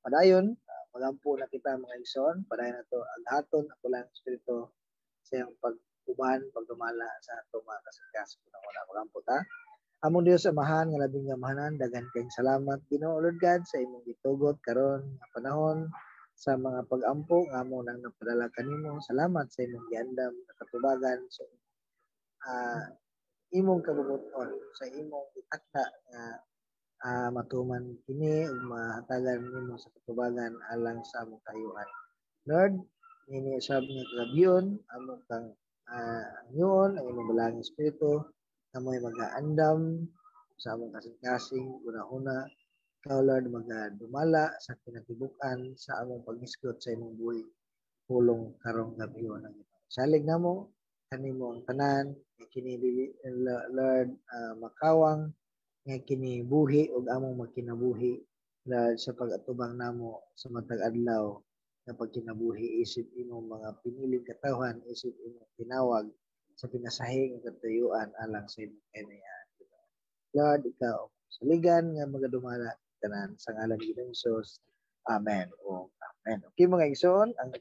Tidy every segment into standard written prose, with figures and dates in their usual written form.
Padayon, magampo na kita mga igsoon, padayon na to aghaton ako lang espiritu sa iyang pag-uban, pagdumala sa ato mga kasangkas. Una magampo ta. Among Dios amahan nga labing gamahanan, daghan kayong salamat Ginoo Lord God sa imong gitugot karon nga panahon sa mga pag-ampo nga amo nang napadala kanimo. Salamat sa imong giandam na katubagan sa imong kabubuton, sa imong itakda nga matuman kini ug mahatagan nimo sa katubagan alang sa among kayuhan. Lord, nini sab nga kagabyon among kang anyon ang imong balangin espiritu na mo'y mag-aandam sa among kasing-kasing una-una. Ikaw Lord magadumala sa kinatibuk-an sa among pag-isgot sa imong buhi pulong karong gabyon ang ito. Salig namo kanimo ang tanan kini Lord makawang nga kini buhi ug among magkinabuhi sa pag-atubang namo sa matag adlaw nga pagkinabuhi isip imong mga piniling katawhan, isip imong tinawag sa pinasahing katuyuan alang sa imong kinayan. Lord, ikaw saligan nga magadumala tanan sa ngalan ni Jesus. Amen. O amen. Okay mga igsoon, ang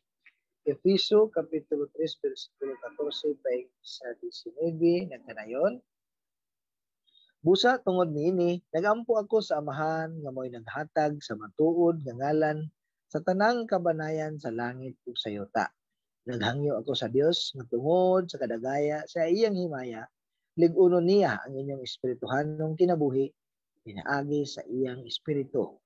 Efeso kapitulo 3 versikulo 14 paig sa 19 nagkanayon. Busa tungod niini, nagampo ako sa amahan nga mo'y naghatag sa matuod nga ngalan sa tanang kabanayan sa langit ug sa yuta. Naghangyo ako sa Dios nga tungod sa kadagaya sa iyang himaya, lig-unon niya ang inyong espirituhanong kinabuhi pinaagi sa iyang espiritu.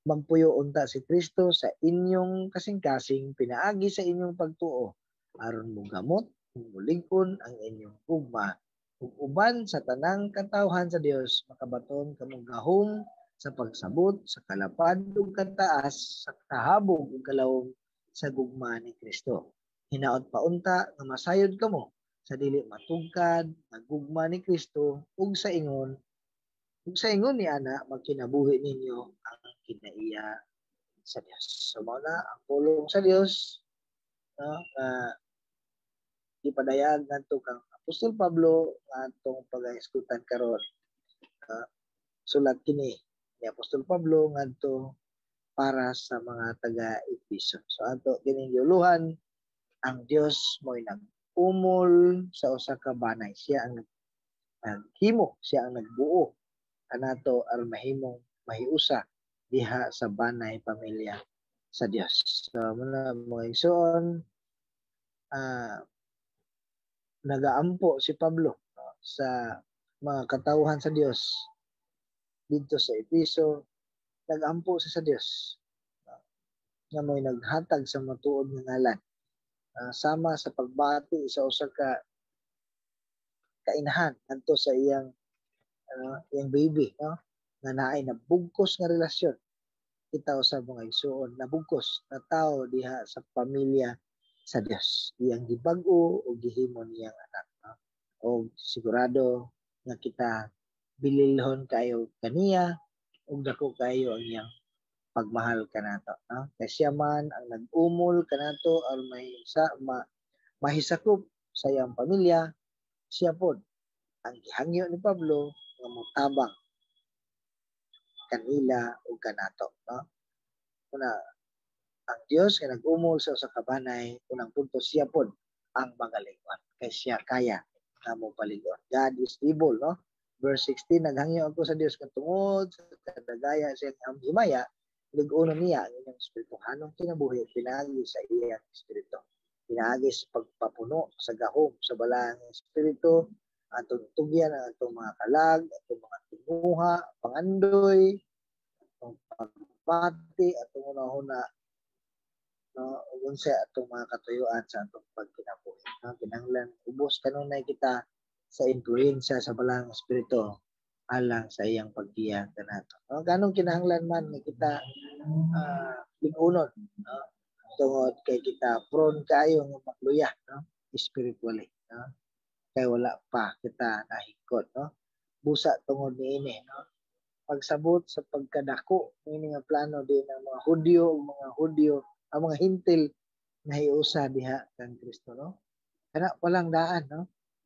Magpuyo unta si Kristo sa inyong kasing-kasing pinaagi sa inyong pagtuo aron mogamot ug mulig-on ang inyong ugma ug uban sa tanang katawhan sa Dios makabaton kamo gahom sa pagsabot sa kalapad ug kataas sa kahabog ug kalawom sa gugma ni Kristo. Hinaot pa unta nga masayod kamo sa dili matugkad nga gugma ni Kristo ug sa ingon ni ana magkinabuhi ninyo ang kinaiya sa Dios. So mao na ang pulong sa Dios no ipadayag ngadto kang Apostol Pablo ngadtong pag-iskutan karon. Sulat kini ni Apostol Pablo ngadto para sa mga taga-Efeso. So ato kining giuluhan ang Dios mo'y nag-umol sa usa ka banay. Siya ang naghimo, siya ang nagbuo kanato aron mahimong mahiusa diha sa banay pamilya sa Dios. So muna mga igsoon, nagaampo si Pablo sa mga katawhan sa Dios dito sa Efeso. Nagampo sa Dios nga mo'y naghatag sa matuod nga ngalan sama sa pagbati sa usa ka kainahan ngadto sa iyang baby nga naay nabugkos nga relasyon kita sa mga igsoon nabugkos na tao diha sa pamilya sa Dios iyang gibag-o o gihimo niyang anak o sigurado nga kita bililhon kayo kaniya ug dako kayo ang iyang pagmahal kanato kay siya man ang nag-umol kanato aron mahisakop sa iyang pamilya. Siya pod ang gihangyo ni Pablo nga motabang kanila ug kanato una ang Dios nga nag-umol sa usa ka banay unang punto siya pod ang magaling-on kay siya kaya nga mo palig-on. God is able verse 16 naghangyo ako sa Dios nga tungod sa kadagaya sa iyang himaya lig-unon niya ang inyong espiritu hanong kinabuhi pinaagi sa iyang espiritu pinaagi sa pagpapuno sa gahom sa balang espiritu atong tugyan ang atong mga kalag atong mga tinguha pangandoy atong pagbati atong una-una unsa atong mga katuyuan sa atong pagkinabuhi kinahanglan ubos kanunay kita sa influensya sa balang espiritu alang sa iyang paggiya kanato kanong kinahanglan man nga kita lig-unon tungod kay kita prone kayo nga makluya spiritually kay wala pa kita nahikot busa tungod niini pagsabot sa pagkadako ini nga plano din ng mga Hudyo ug mga Hudyo ang mga hintil nahiusa diha kang Kristo kana palang daan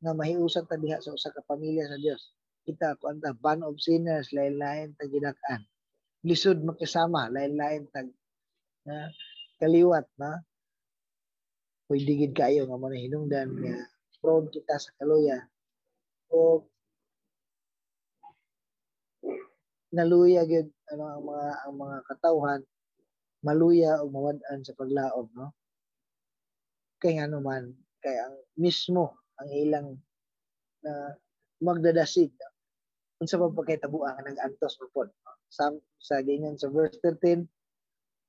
nga mahiusa ta diha sa usa ka pamilya sa Dios kita kuanta band of sinners lain-lain tag gidak-an lisod makisama lain-lain tag na kaliwat na pwede gid kayo nga mo hinungdan nga prone kita sa kaluya o naluya gyud ang mga katawhan maluya o mawad-an sa paglaom, no? Kay nga naman kay ang mismo ang ilang na magdadasig unsa pa pagkahitabo ang nag-antos mo pod. Sa gingon sa verse 13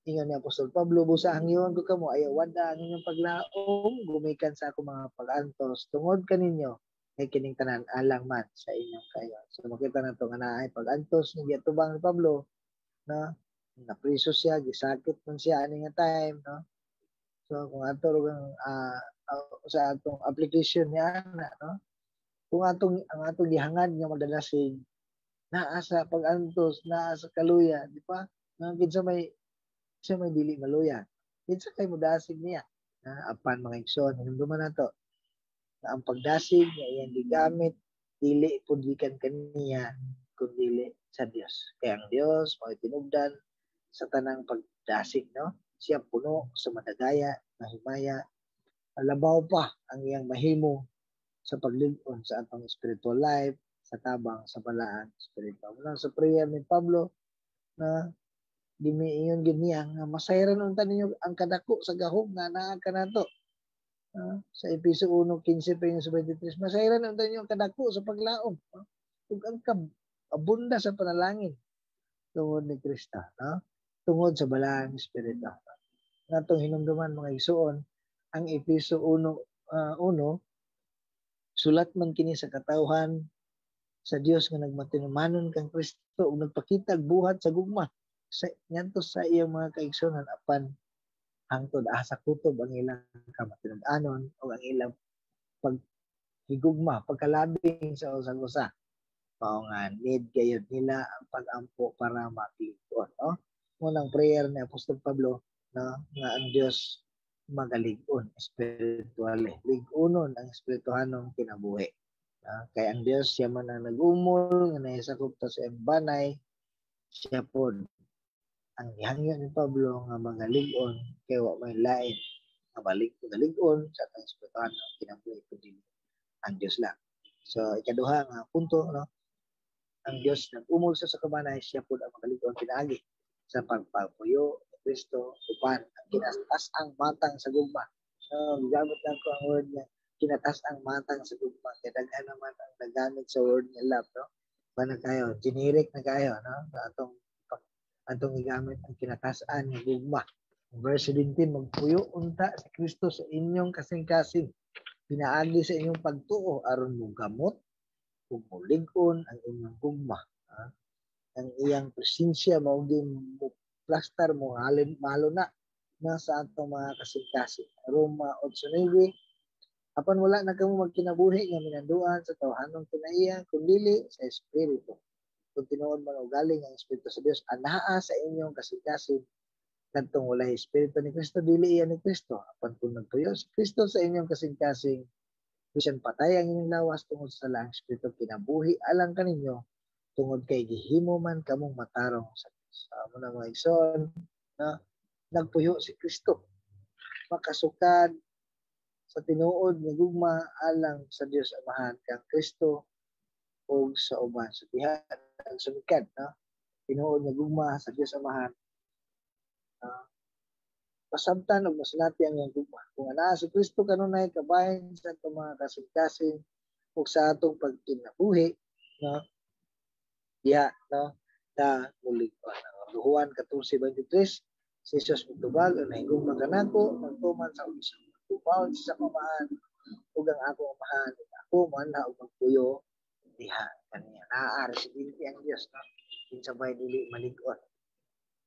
ingon ni Apostol Pablo, busahang iyon ko kamo, ayaw wada ang inyong paglaom, gumikan sa ako mga pag-antos, tungod kaninyo, ay kining tanan, alang man sa inyong kayo. So makita na ito nga na ay pag-antos, ni Gatubang ni Pablo, no? Napriso siya, gisakit man siya, ani nga time, no? So kung ato sa atong application niya, no? Kung ang atong gihangad nga madalasig, naa sa pag-antos, naa sa kaluya, di ba? Nangagid siya may dili maluya. Kinsa kay mudasig niya. Apan mga igsoon, hinumduman nato na ang pagdasig nga iyang gigamit dili pud gikan kaniya kundi sa Dios. Kaya ang Dios mao tinubdan sa tanang pagdasig, no? Siya puno sa madagaya, mahimaya, alabaw pa ang iyang mahimo sa paglig-on sa atong spiritual life, sa tabang sa balaan spiritual. Muna sa prayer ni Pablo na gimiingon gid niya nga masayran unta ninyo ang kadako sa gahom nga naa kanato. Sa Efeso 1:15-23 masayran unta ninyo ang kadako sa paglaom. Ug ang abunda sa panalangin tungod ni Kristo, tungod sa balaan espiritual. Natong hinumduman mga igsoon ang Efeso 1:1 sulat man kini sa katawhan sa Dios nga nagmatinumanon kang Kristo ug nagpakita buhat sa gugma ngadto sa iyang mga kaigsunan apan hangtod asa kutob ang ilang kamatinud-anon o ang ilang paghigugma pagkalabing sa usag-usa mao nga need gayud nila ang pag-ampo para matigod, no? Munang prayer ni Apostol Pablo, no, nga ang Dios magalig-on espiritually, lig-unon ang espirituhanong kinabuhi. Kay ang Dios siya man ang nag-umol nga nahisakop ta sa banay, siya pod ang gihangyo ni Pablo nga magalig-on kay wa may lain nga magalig-on sa atong espirituhan ng kinabuhi kundi ang Dios lang. So ikaduha nga punto, no, ang Dios nag-umol sa kabanay, siya pod ang magalig-on pinaagi sa pagpapuyo ni Kristo upan ang kinatas ang matang sa gugma. Gamit lang ko ang word niya kinatas ang matang sa gugma kay daghan naman ang nagamit sa word niya love, no? Bana kayo generic na kayo, no? Sa atong igamit ang kinatasan ng gugma. Verse 17, magpuyo unta si Kristo sa inyong kasing-kasing, pinaagi sa inyong pagtuo aron mo gamot ug mulig-on ang inyong gugma. Ang iyang presensya mao din mo plaster mo halin malo na sa atong mga kasing-kasing. Roma 8:9, apan wala na kamo magkinabuhi nga minanduan sa tawhanong kinaiya kundi sa espiritu. Kung tinuod man og galing ang espiritu sa Dios anaa sa inyong kasing-kasing kadtong walay espiritu ni Kristo dili iyan ni Kristo. Apan kung nagpuyo si Kristo sa inyong kasing-kasing bisan patay ang inyong lawas tungod sa laang espiritu kinabuhi alang kaninyo tungod kay gihimo man kamong matarong sa Dios. Amo na mga igsoon na nagpuyo si Kristo makasukad sa tinuod nga gugma alang sa Dios Amahan kang Kristo o sa uban sa diha ang sumikad, no? Tinuod nga gugma sa Dios Amahan, pasabtan og masulati ang iyang gugma. Kung anaa si Kristo kanunay kabahin sa atong mga kasing-kasing ug sa atong pagkinabuhi, no? Diha, no? Na muli Juan 14:23, si Jesus mitubag ang nahigugma kanako nagtuman sa usa tupaon sa pamahan ug ang akong amahan ug ako man na og magpuyo diha kaniya naa residente ang Dios, no? Kinsabay dili malig-on.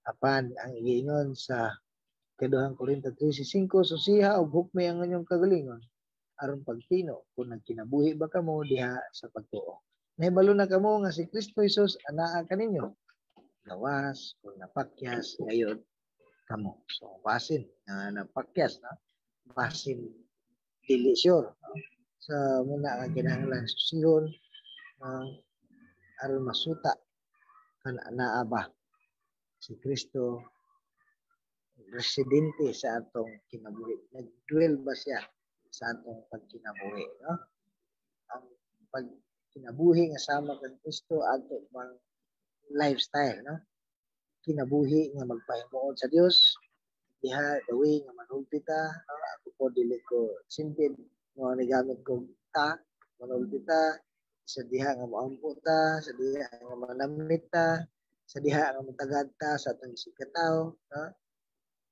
Apan ang giingon sa kaduhang Korinto 13:5, susiha og hukmi ang inyong kagalingon aron pagtino kung nagkinabuhi ba kamo diha sa pagtuo. Nahibalo na kamo nga si Kristo Jesus anaa kaninyo. Gawas kung napakyas ngayon kamo. So basin na napakyas, na basin dili sure, no? Sa muna nga kinahanglan susihon aron masuta kan naa ba si Kristo residente sa atong kinabuhi. Nag-dwell ba siya sa atong pagkinabuhi, no? Ang pagkinabuhi nga sama kang Kristo ato mang lifestyle, no? Kinabuhi nga magpahimuon sa Dios, diha the way nga manulti ta, no? Ako po dili ko simpid nga nigamit ko ta, manulti ta sa diha nga moampo ta, sa diha nga manamit ta, sa diha nga matagad ta sa atong sikataw, no?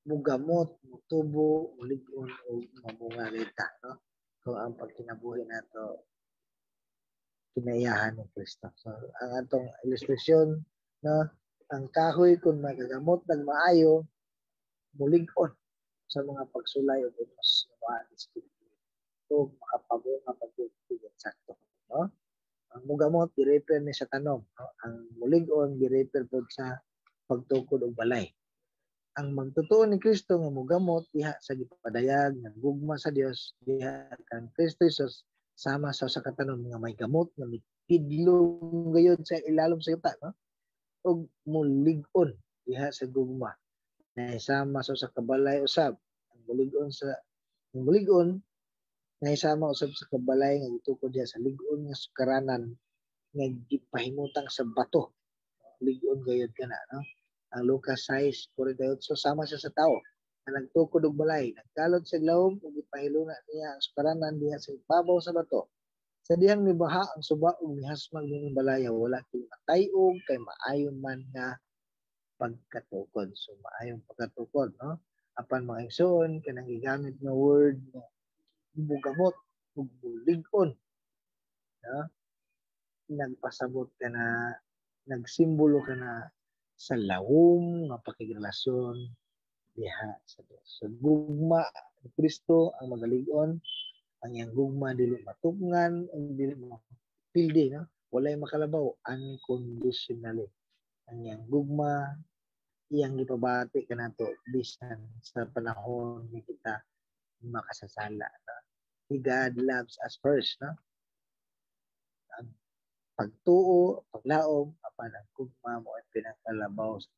Mugamot, mutubo, mulig-on o mamunga kita, no? Kung ang pagkinabuhi nato kinaiyahan ni Kristo. So, ang atong ilustrasyon, no? Ang kahoy kung magagamot ng maayo, mulig-on sa mga pagsulay o bunos ng mga espiritu. So, makapabunga pagtutulog sakto, no? Ang mugamot, di-refer ni sa tanom, no? Ang mulig-on, di-refer po sa pagtukod o balay. Ang magtutuon ni Kristo nga mugamot diha sa gipadayag ng gugma sa Dios diha kang Kristo Jesus sama sa katanom nga may gamot nga mitidlong gayud sa ilalom sa yuta, no? Og mulig-on diha sa gugma na sama sa kabalay usab. Ang mulig-on na isama usab sa kabalay nga gitukod diha sa lig-on nga sukaranan nga gipahimutang sa bato. Lig-on gayud kana, no? Ang Lucas 6:48 sama siya sa tao na nagtukod og balay, nagkalot sa lawom ug gipahiluna niya ang sukaranan diha sa ibabaw sa bato. Sa diyang mibaha ang suba ug mihasmag ning balaya, wala kay matay-og kay maayon man nga pagkatukod. So maayong pagkatukod, no? Apan mga igsoon kanang gigamit nga word nga mugamot ug bulig-on, no? Nagpasabot ka na, nagsimbolo ka na sa lawom nga pakigrelasyon diha sa Dios. So gugma ni Kristo ang magalig-on, ang iyang gugma dili matubngan, dili mapildi, no? Walay makalabaw unconditionally. Ang iyang gugma iyang gipabati kanato bisan sa panahon ni kita makasasala, no? God loves us first, no? Ang pagtuo, paglaom, apan ang gugma mo ay pinakalabaw sa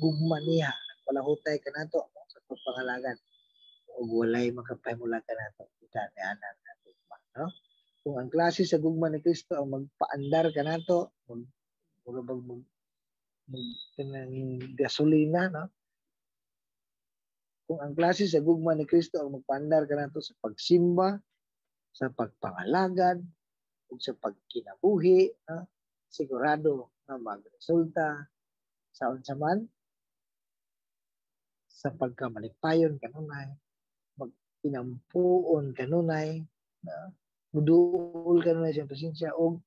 gugma niya. Palahutay ka na to sa pagpangalagan. O walay makapahimula ka na to. Kita ni anak na gugma, no? Kung ang klase sa gugma ni Kristo ang magpaandar ka na to, gasolina, no? Kung ang klase sa gugma ni Kristo ang magpaandar ka na to sa pagsimba, sa pagpangalagan, ug sa pagkinabuhi, no? Sigurado na magresulta sa unsa man sa pagkamalipayon kanunay, magpinampuon kanunay, no? Muduol kanunay sa presensya o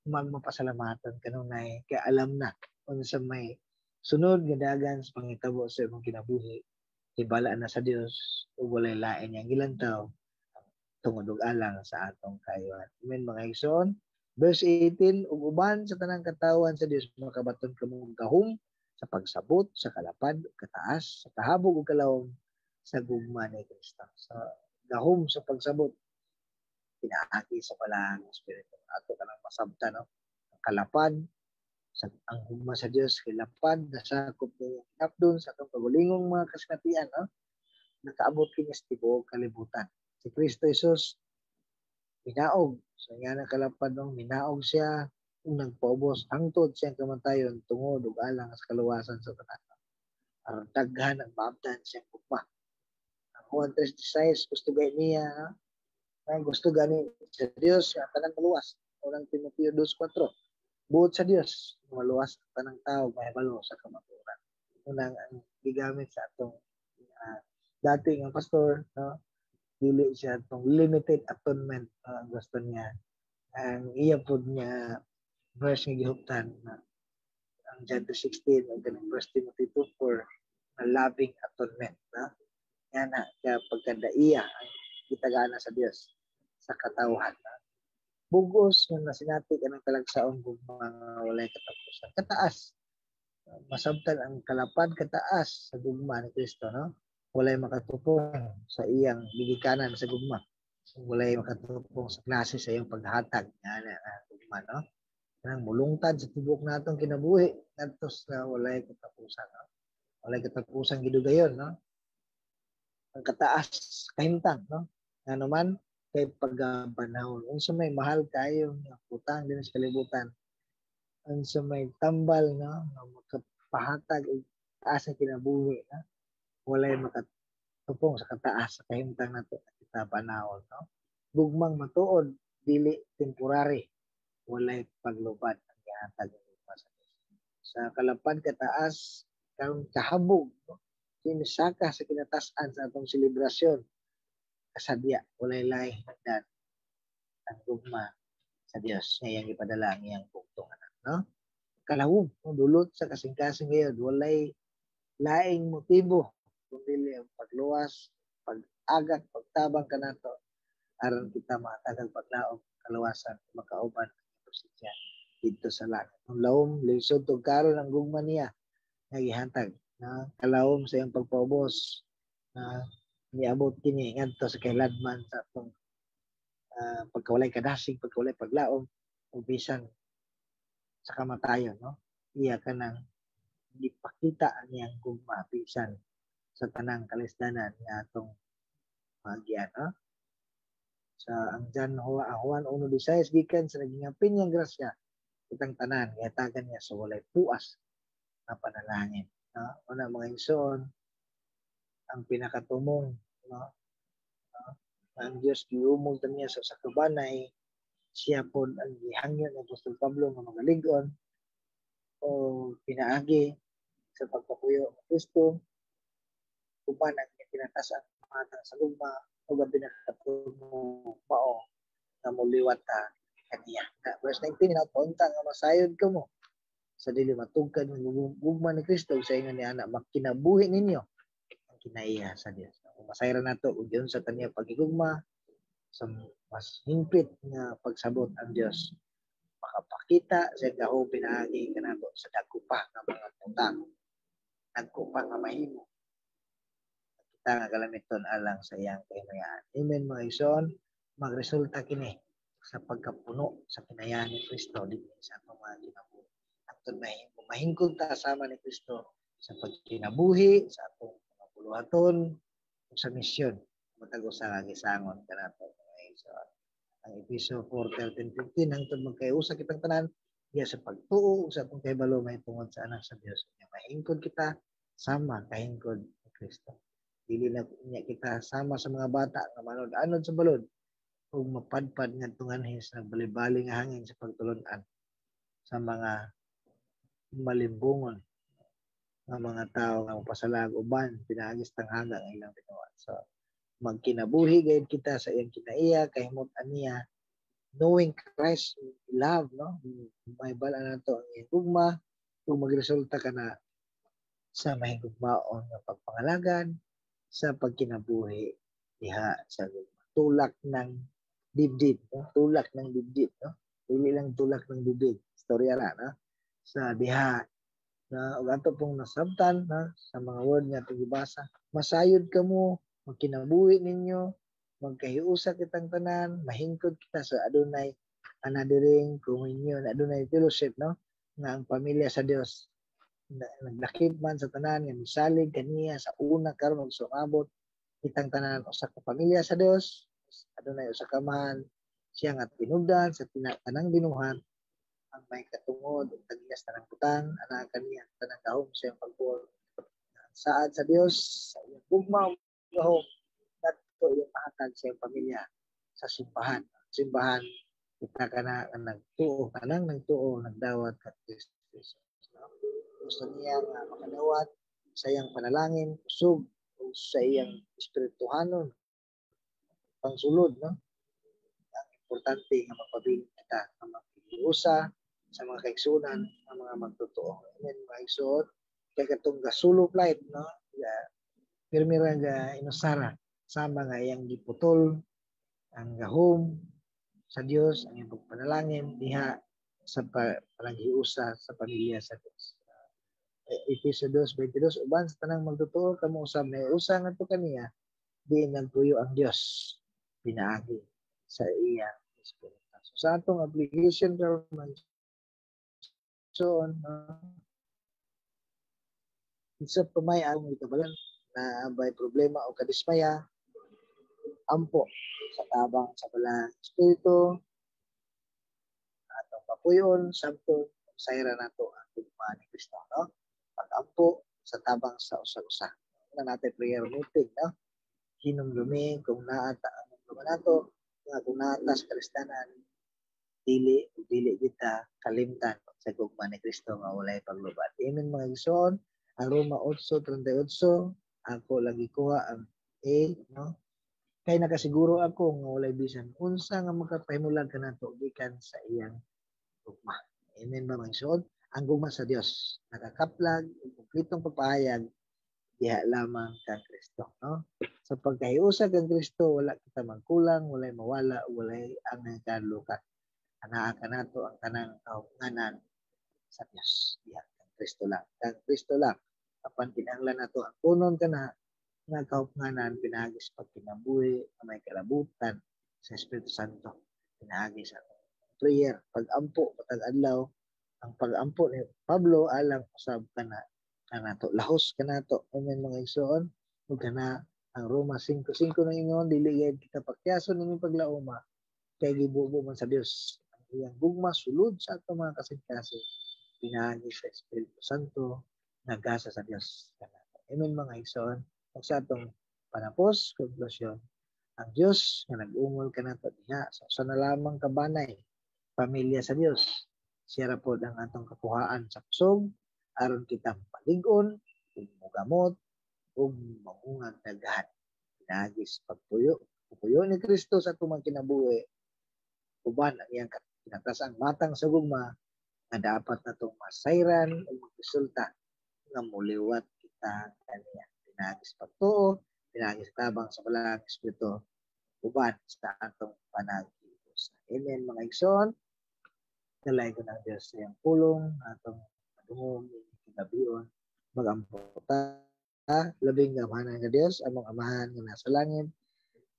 magmapasalamatan kanunay kay alam na unsa may sunod nga dagan sa pangitabo sa imong kinabuhi, ibala na sa Dios ug walay lain yang gilantaw tungod og alang sa atong kayuhan. Amen mga igsoon. Verse 18, ug uban sa tanang katawan sa Dios makabaton kamo gahom sa pagsabot sa kalapad ug kataas sa kahabog ug kalawom sa gugma ni Kristo. So gahom sa pagsabot pinaagi sa palang espiritu. Ato kanang masabtan, no? Ang kalapad sa ang gugma sa Dios kay lapad nasakop ni napdon sa atong pagulingong mga kasinatian, no? Nakaabot kini sa tibuok kalibutan. Si Kristo Jesus minaog sa nga nakalapad nung minaog siya kung nagpaubos hangtod siyang kamatayon tungod ug alang sa kaluwasan sa tanan. Aron daghan ang maabtan siyang gugma. Ang Juan 3:16 gusto gay niya, ang gusto gani sa Dios ang tanang maluwas. Unang Timoteo 2:4. Buot sa Dios maluwas ang tanang tao mahibalo sa kamatuoran. Unang ang gigamit sa atong dating ang pastor, no? Dili siya itong limited atonement, ang gusto niya. Ang iya po niya verse nga gihuptan na ang John 2:16 o ganang 1 Timothy 2:4 na loving atonement, na nga na kaya pagkadaiya ang gitagana sa Dios sa katawhan, na bugos nga nasinati ka ng talagsaon kung mga walay katapusan kataas, masabtan ang kalapad kataas sa gugma ni Kristo, no? Walay makatupong sa iyang gigikanan sa gugma. Walay makatupong sa klase sa iyang paghatag na gugma, no? Nang mulungtad sa tibok natong kinabuhi ngadto sa walay katapusan, no? Walay katapusan gidugayon, no? Ang kataas kahimtang, no? Ano man kay pagbanahon. Unsa may mahal kayo nga utang din sa kalibutan. Unsa may tambal, no? Nga makapahatag og taas nga kinabuhi, no? Walay makatupong sa kataas sa kahimtang nato kita banahon, no? Gugmang matuod dili temporary, walay paglubad ang gihatag sa kalapad kataas karon kahabog, no? Sinisaka sa kinatasan sa atong selebrasyon kasadya walay lahi hagdan ang gugma sa Dios nga iyang ipadala ang iyang bugtong anak, no? Kalawom, no? Dulot sa kasing-kasing ngayon walay laing motibo kundi ang pagluwas, pag-agat, pagtabang kanato aron kita matagal paglaom kaluwasan makauban ang posisya dito sa langit. Ang lawom lisod og karon ang gugma niya nga gihatag na kalawom sa iyang pagpaubos na niabot kini ngadto sa kailadman sa atong pagkawalay kadasig, pagkawalay paglaom o bisan sa kamatayon, no? Iya kanang gipakita ang iyang gugma bisan sa tanang kalisdanan nga atong magian, no? Sa ang Juan 1:16 gikan sa naging apin niyang grasya kitang tanan gihatagan niya sa walay puas na panalangin, no? Una mga igsoon ang pinakatumong, no? Ang Dios giumog niya sa kabanay siya pod ang gihangyo ng Apostol Pablo nga magalig-on o pinaagi sa pagpapuyo ng Kristo uban ang kinatasan matang sa lugma ug ang pinakatumong mao nga muliwat ta kaniya. Verse 19 na punta nga masayod kamo sa dili matugkad ng gugma ni Kristo sa ingon ni anak makinabuhi ninyo ang kinaiya sa Dios. Kung masayra nato ug sa kaniya pagigugma sa mas hingpit nga pagsabot ang Dios makapakita sa gaho pinaagi kanato sa dagko pa nga mga tungtang dagko pa nga mahimo kita nga galamiton alang sa iyang kahimayan. Amen mga igsoon, magresulta kini sa pagkapuno sa kinayahan ni Kristo dito sa atong mga kinabuhi. Atong mahingkod ta sama ni Kristo sa pagkinabuhi sa atong mga buluhaton sa misyon matag usa nga gisangon kanato mga igsoon. Ang Efeso 4:13-15 hangtod magkayusa kitang tanan diya sa pagtuo sa atong kahibalo mahitungod sa anak sa Dios. Mahingkod kita sama kahingkod ni Kristo. Dili na niya kita sama sa mga bata nga manod-anod sa balod ug mapadpad ngadto nganhi sa bali-bali nga hangin sa pagtulon-an sa mga malimbungon nga mga tao nga mapasalag uban pinaagis tanghaga ang ilang binuhat. So magkinabuhi gayud kita sa iyang kinaiya kahimot-an niya knowing Christ love, no? May bala nato ang iyang gugma kung magresulta ka na sa mahigugmaon nga pagpangalagan sa pagkinabuhi diha sa tulak ng dibdib, no? Tulak ng dibdib, no? Dili lang tulak ng bibig, istorya ra, no? Sa diha na ug ato pong nasabtan, no? Sa mga word nga gibasa, masayod kamo, magkinabuhi ninyo, magkahiusa kitang tanan, mahingkod kita sa adunay anadiring komunyon, adunay fellowship, no? Nga ang pamilya sa Dios naglakip man sa tanan nga misalig kaniya sa una karon ug sumabot kitang tanan usa ka pamilya sa Dios adunay usa ka man siya nga tinubdan sa tanang binuhat ang may katungod ug tagilas tanang butang ana kaniya tanang gahom sa iyang pagbuo saad sa Dios sa iyang gugma gahom kadto iyang mahatag sa iyang pamilya sa simbahan kita kana nagtuo kanang nagtuo nagdawat kat Kristo. Gusto niya nga makadawat sa iyang panalangin, usog, o sa iyang espirituhanon, pangsulod, no? Ang importante nga mapabiling kita ang magkikiusa sa mga kaigsunan, ang mga magtotoo. Amen, mga igsuot. Kaya katong gasulop light, no? Pirmira nga inusara sama nga iyang giputol, ang gahom sa Dios, ang iyang pagpanalangin, diha sa panaghiusa sa pamilya sa Dios. Efeso 2:22 uban sa tanang magtotoo kamo usab na usa ngadto kaniya di nagtuyo ang Dios pinaagi sa iya espiritu. So sa atong application karon so Isa pa may ang itabalan na may problema o kadismaya, ampo sa tabang sa balang espiritu, atong papuyon, sabto, sayra nato ang tugma ni Kristo, no? Pag-ampo sa tabang sa usa-usa. Na natin prayer meeting, no? Hinumdumi kung naata ang mga nato, nga kung naata sa kristanan, dili kita kalimtan sa gugma ni Kristo nga walay paglubat. Amen mga igsoon. Ang Roma 8:38 ako lagi kuha ang A, no? Kay nakasiguro ako nga walay bisan unsa nga makapahimulag kanato gikan sa iyang gugma. Amen ba mga igsoon? Ang gugma sa Dios nakakaplag ug kumpletong pagpahayag diha lamang kang Kristo, no? Sa pagkahiusa kang Kristo wala kita magkulang, walay mawala, walay ang nagkalukat. Anaa ka nato ang tanang kaugnganan sa Dios. Diyan, kang Kristo lang. Kang Kristo lang. Apan kinahanglan nato ang punon ka na nga kaugnganan pinagis pag kinabuhi na may kalabutan sa Espiritu Santo. Pinagis sa prayer. Pag-ampo, patag-adlaw, ang pag-ampo ni Pablo alang usab ka na nato. Lahos ka nato. Amen mga igsoon. Ug kana ang Roma 5:5 na ingon, dili kita pakyason ng paglauma kay gibubo man sa Dios iyang gugma sulod sa ato mga kasing-kasing pinagi sa Espiritu Santo nagasa sa Dios. Amen mga igsoon. Ug sa atong panapos konklusyon, ang Dios nga nag-umol kanato diha sa usa na lamang kabanay pamilya sa Dios. Siya ra pod ang atong kapuhaan sa kusog aron kita palig-on ug mogamot ug mamungang daghan. Pinagis pagpuyo ni Kristo sa atong kinabuhi uban ang iyang kinatasang matang sa gugma nga dapat natong masayran o magresulta nga muliwat kita kaniya. Pinagis pagtuo, pinagis tabang sa balang espiritu, uban sa atong panagkilos. Amen mga igsoon. Dalay ko ng Diyos sa iyang pulong, atong madungog, kinabiyon, mag-amputa, labing gamahanan nga Diyos, among amahan nga nasa langit,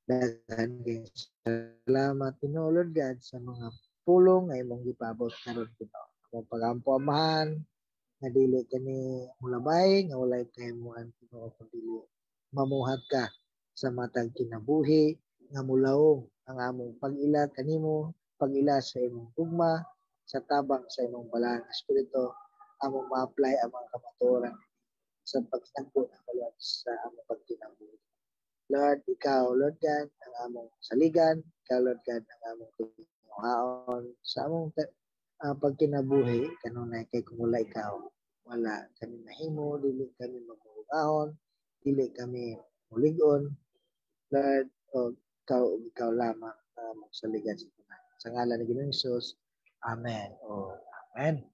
daghan kay salamat Ginoo Lord God sa mga pulong nga imong gipabot karon Ginoo. Among pagampo-amahan nga dili kani mulabay nga walay kahimuan Ginoo kun dili mamuhat ka sa matag kinabuhi nga mulawong ang among pag-ila kanimo, pag-ila sa imong tugma sa tabang sa imong balang espiritu, among ma-apply ang mga kamatuoran sa pagtagpo ng kaluwat sa among pagkinabuhi. Lord, ikaw, Lord God, ang among saligan, ikaw, Lord God, ang among tunghaon sa among pagkinabuhi, kanunay kay kung wala ikaw, wala kami mahimo, dili kami magmulungahon, dili kami mulig-on, Lord, o ikaw lamang ang among saligan sa tunan. Sa ngalan ni Ginoong Hesus, Amen. O Amen.